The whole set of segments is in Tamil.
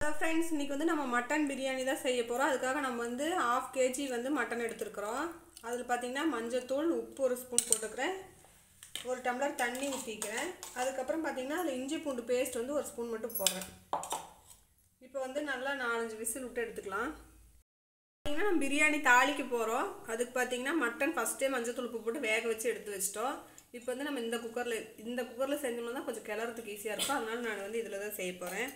ஹலோ ஃப்ரெண்ட்ஸ், இன்றைக்கி வந்து நம்ம மட்டன் பிரியாணி தான் செய்ய போகிறோம். அதுக்காக நம்ம வந்து 1/2 kg வந்து மட்டன் எடுத்துருக்குறோம். அதில் பார்த்திங்கன்னா மஞ்சத்தூள், உப்பு ஒரு ஸ்பூன் போட்டுக்கிறேன், ஒரு டம்ளர் தண்ணி ஊற்றிக்கிறேன். அதுக்கப்புறம் பார்த்திங்கன்னா அதில் இஞ்சி பூண்டு பேஸ்ட் வந்து ஒரு ஸ்பூன் மட்டும் போடுறேன். இப்போ வந்து நல்லா 4-5 விசில் விட்டு எடுத்துக்கலாம். பார்த்திங்கன்னா நம்ம பிரியாணி தாளிக்க போகிறோம். அதுக்கு பார்த்திங்கன்னா மட்டன் ஃபஸ்ட்டே மஞ்சத்தூள் உப்பு போட்டு வேக வச்சு எடுத்து வச்சிட்டோம். இப்போ வந்து நம்ம இந்த குக்கரில் செஞ்சோம்னா தான் கொஞ்சம் கிளறதுக்கு ஈஸியாக இருக்கும். அதனால நான் வந்து இதில் தான் செய்ய போகிறேன்.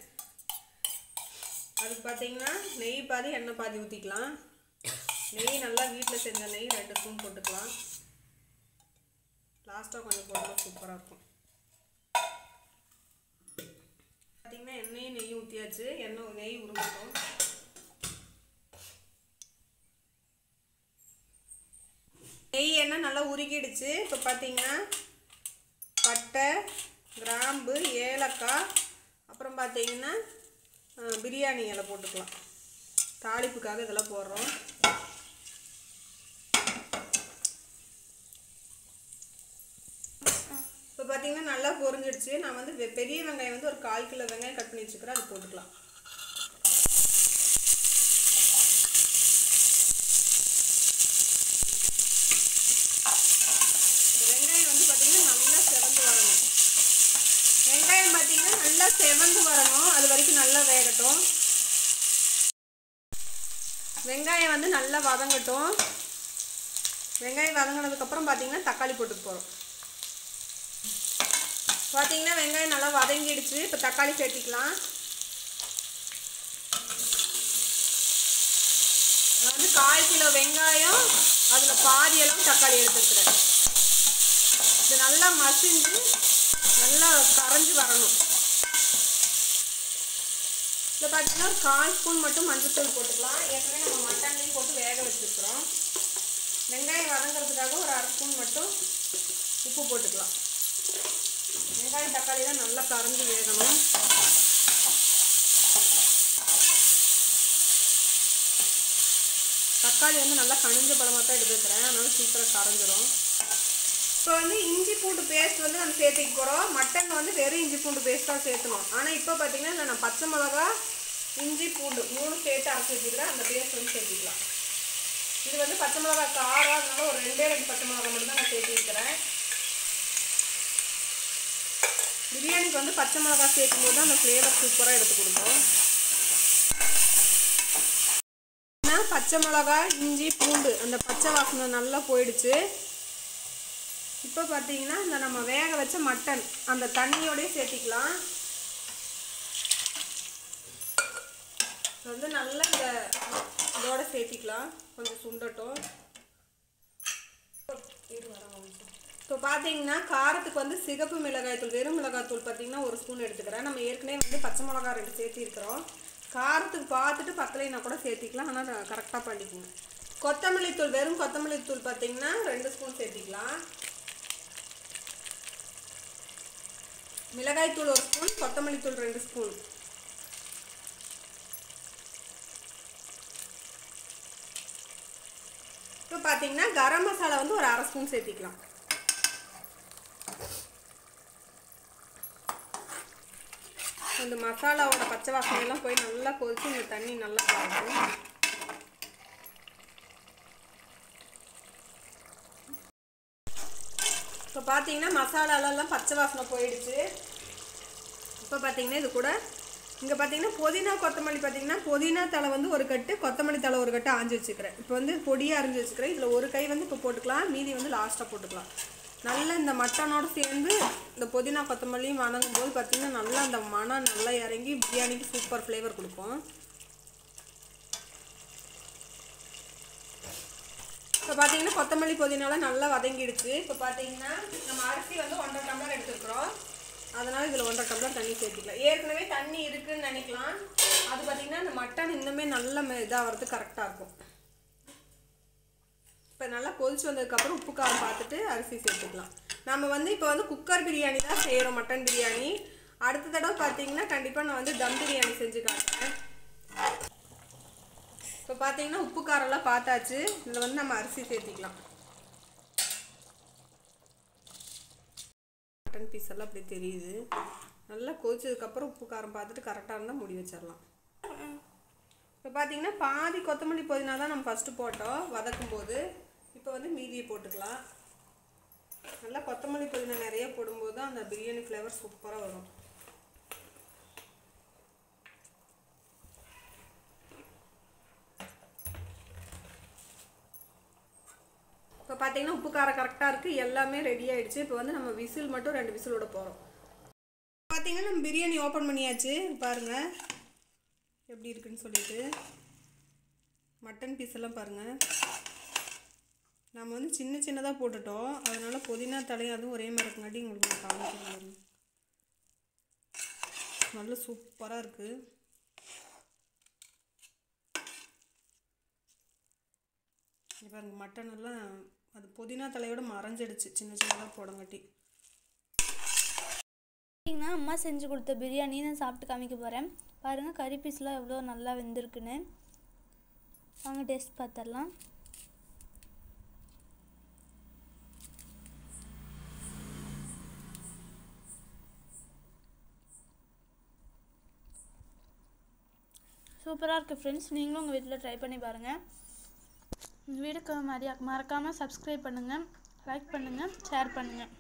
அதுக்கு பார்த்தீங்கன்னா நெய் பாதி எண்ணெய் பாதி ஊற்றிக்கலாம். நெய் நல்லா வீட்டில் செஞ்ச நெய் 2 ஸ்பூன் போட்டுக்கலாம். லாஸ்ட்டாக கொஞ்சம் போட்டால் சூப்பராக இருக்கும். பார்த்திங்கன்னா எண்ணெயும் நெய்யும் ஊற்றியாச்சு. நெய் உருகட்டும். நெய் எண்ணெய் நல்லா உருகிடுச்சு. இப்போ பார்த்திங்கன்னா பட்டை, கிராம்பு, ஏலக்காய், அப்புறம் பார்த்திங்கன்னா பிரியாணி இலை போட்டுக்கலாம். தாளிப்புக்காக இதெல்லாம் போடுறோம். இப்போ பார்த்தீங்கன்னா நல்லா பொரிஞ்சிடுச்சு. நான் வந்து பெரிய வெங்காயம் வந்து ஒரு 1/4 கிலோ வெங்காயம் கட் பண்ணி வச்சுக்கிறேன். அது போட்டுக்கலாம். வெங்காயம் வந்து பார்த்தீங்கன்னா நல்லா செவந்து வரணும். வெங்காயம் பார்த்தீங்கன்னா நல்லா செவந்து வரணும். அது வரைக்கும் நல்லா வேகட்டும். வெங்காயம் வந்து நல்லா வதங்கட்டும். வெங்காயம் வதங்கினதுக்கப்புறம் பார்த்தீங்கன்னா தக்காளி போட்டு போகிறோம். பார்த்தீங்கன்னா வெங்காயம் நல்லா வதங்கிடுச்சு. இப்போ தக்காளி சேர்த்திக்கலாம். நான் வந்து 1/4 கிலோ வெங்காயம், அதில் பாதி அளவு தக்காளி எடுத்துக்கிறேன். இது நல்லா மசிஞ்சு நல்லா கரைஞ்சி வரணும். இதில் பார்த்தீங்கன்னா ஒரு 1/4 ஸ்பூன் மட்டும் மஞ்சத்தூள் போட்டுக்கலாம். ஏற்கனவே நம்ம மட்டன்லையும் போட்டு வேக வச்சுருக்குறோம். வெங்காயம் வதங்கிறதுக்காக ஒரு 1/2 ஸ்பூன் மட்டும் உப்பு போட்டுக்கலாம். வெங்காயம் தக்காளி தான் நல்லா கரைஞ்சி வேகணும். தக்காளி வந்து நல்லா கனிஞ்ச பழமாக தான் எடுத்துக்கிறேன். அதனால சீக்கிரம் கரைஞ்சிரும். இப்போ வந்து இஞ்சி பூண்டு பேஸ்ட் வந்து நம்ம சேர்த்துக்க போகிறோம். மட்டன் வந்து வெறும் இஞ்சி பூண்டு பேஸ்ட் தான் சேர்த்துணும். ஆனால் இப்போ பார்த்தீங்கன்னா நான் பச்சை மிளகா, இஞ்சி பூண்டு 3 சேர்த்து அரைச்சி வச்சுக்கிறேன். அந்த பேஸ்ட் வந்து சேர்த்துக்கலாம். இது வந்து பச்சை மிளகா காரம், அதனால ஒரு 2 பச்சை மிளகா மட்டும் தான் நான் சேர்த்து வைக்கிறேன். பிரியாணிக்கு வந்து பச்சை மிளகா சேர்க்கும் போது தான் அந்த ஃப்ளேவர் சூப்பராக எடுத்து கொடுக்கும். பச்சை மிளகா, இஞ்சி பூண்டு அந்த பச்சை வாசனை நல்லா போயிடுச்சு. இப்போ பார்த்தீங்கன்னா இந்த நம்ம வேக வச்ச மட்டன் அந்த தண்ணியோடய சேர்த்திக்கலாம். வந்து நல்லா இதோட சேர்த்திக்கலாம். கொஞ்சம் சுண்டட்டும். இப்போ பார்த்தீங்கன்னா காரத்துக்கு வந்து சிகப்பு மிளகாய்த்தூள், வெறும் மிளகாய்த்தூள் பார்த்தீங்கன்னா 1 ஸ்பூன் எடுத்துக்கிறேன். நம்ம ஏற்கனவே வந்து பச்சை மிளகா 2 சேர்த்திருக்கிறோம். காரத்துக்கு பார்த்துட்டு பத்தலைன்னா கூட சேர்த்திக்கலாம். ஆனால் கரெக்டாக பண்ணிக்கோங்க. கொத்தமல்லி தூள், வெறும் கொத்தமல்லி தூள் பார்த்தீங்கன்னா 2 ஸ்பூன் சேர்த்திக்கலாம். மிளகாய் தூள் 1 ஸ்பூன், கொத்தமல்லி தூள் 2 ஸ்பூன். இப்போ பார்த்தீங்கன்னா கரம் மசாலா வந்து ஒரு 1/2 ஸ்பூன் சேர்த்திக்கலாம். இந்த மசாலாவோட பச்சை வாசனையெல்லாம் போய் நல்லா கொதிச்சு இந்த தண்ணி நல்லா இருக்கும். இப்போ பார்த்தீங்கன்னா மசாலாலெல்லாம் பச்சை வாசனை போயிடுச்சு. இப்போ பார்த்தீங்கன்னா இது கூட இங்கே பார்த்தீங்கன்னா புதினா கொத்தமல்லி, பார்த்தீங்கன்னா புதினா தலை வந்து 1 கட்டு, கொத்தமல்லி தலை 1 கட்டு ஆஞ்சு வச்சுக்கிறேன். இப்போ வந்து பொடியாக அரிஞ்சு வச்சுக்கிறேன். இதில் 1 கை வந்து இப்போ போட்டுக்கலாம், மீதி வந்து லாஸ்ட்டாக போட்டுக்கலாம். நல்லா இந்த மட்டனோடு சேர்ந்து இந்த புதினா கொத்தமல்லியும் வணங்கும் போது பார்த்தீங்கன்னா நல்லா அந்த மணம் நல்லா இறங்கி பிரியாணிக்கு சூப்பர் ஃப்ளேவர் கொடுக்கும். இப்போ பார்த்தீங்கன்னா கொத்தமல்லி புதினாலாம் நல்லா வதங்கிடுச்சு. இப்போ பார்த்தீங்கன்னா நம்ம அரிசி வந்து 1.5 டம்ளர் எடுத்துருக்குறோம். அதனால் இதில் 1.5 டம்ளர் தண்ணி சேர்த்துக்கலாம். ஏற்கனவே தண்ணி இருக்குதுன்னு நினைக்கலாம். அது பார்த்திங்கன்னா இந்த மட்டன் இன்னுமே நல்ல இதாகிறது கரெக்டாக இருக்கும். இப்போ நல்லா கொதிச்சு வந்ததுக்கப்புறம் உப்பு காரம் பார்த்துட்டு அரிசி சேர்த்துக்கலாம். நம்ம வந்து இப்போ வந்து குக்கர் பிரியாணி தான் செய்கிறோம், மட்டன் பிரியாணி. அடுத்த தடவை பார்த்தீங்கன்னா கண்டிப்பாக நான் வந்து தம் பிரியாணி செஞ்சு காட்டுறேன். இப்போ பார்த்தீங்கன்னா உப்பு காரம்லாம் பார்த்தாச்சு. இதில் வந்து நம்ம அரிசி சேர்த்திக்கலாம். மட்டன் பீஸ் எல்லாம் அப்படி தெரியுது. நல்லா கொதிச்சதுக்கப்புறம் உப்பு காரம் பார்த்துட்டு கரெக்டாக இருந்தால் மூடி வச்சிடலாம். இப்போ பார்த்தீங்கன்னா பாதி கொத்தமல்லி புதினா தான் நம்ம ஃபஸ்ட்டு போட்டோம் வதக்கும் போது. இப்போ வந்து மீதியை போட்டுக்கலாம். நல்லா கொத்தமல்லி புதினா நிறைய போடும்போது தான் அந்த பிரியாணி ஃப்ளேவர் சூப்பராக வரும். இப்போ பார்த்தீங்கன்னா உப்பு காரம் கரெக்டாக இருக்குது, எல்லாமே ரெடி ஆகிடுச்சு. இப்போ வந்து நம்ம விசில் மட்டும் 2 விசில் விட போகிறோம். பார்த்தீங்கன்னா நம்ம பிரியாணி ஓப்பன் பண்ணியாச்சு. பாருங்கள் எப்படி இருக்குன்னு சொல்லிட்டு. மட்டன் பீஸ் எல்லாம் பாருங்கள். நம்ம வந்து சின்ன சின்னதாக போட்டுட்டோம், அதனால் புதினா தலையும் அதுவும் ஒரே மாதிரி இருக்குங்காட்டி உங்களுக்கு நான் காமிக்கிறேன். நல்ல சூப்பராக இருக்குது. பாருங்கள் மட்டன் எல்லாம் அது புதினா தலையோட மறைஞ்சிடுச்சு சின்ன சின்னதாக போடங்காட்டி. பார்த்தீங்கன்னா அம்மா செஞ்சு கொடுத்த பிரியாணி நான் சாப்பிட்டு காமிக்க போகிறேன். பாருங்கள் கறி பீஸ்லாம் எவ்வளோ நல்லா வெந்திருக்குன்னு. வாங்க டேஸ்ட் பார்த்துடலாம். சூப்பராக இருக்குது ஃப்ரெண்ட்ஸ். நீங்களும் உங்கள் வீட்டில் ட்ரை பண்ணி பாருங்கள். இந்த வீடியோக்கு மறக்காமல் சப்ஸ்கிரைப் பண்ணுங்கள், லைக் பண்ணுங்கள், ஷேர் பண்ணுங்கள்.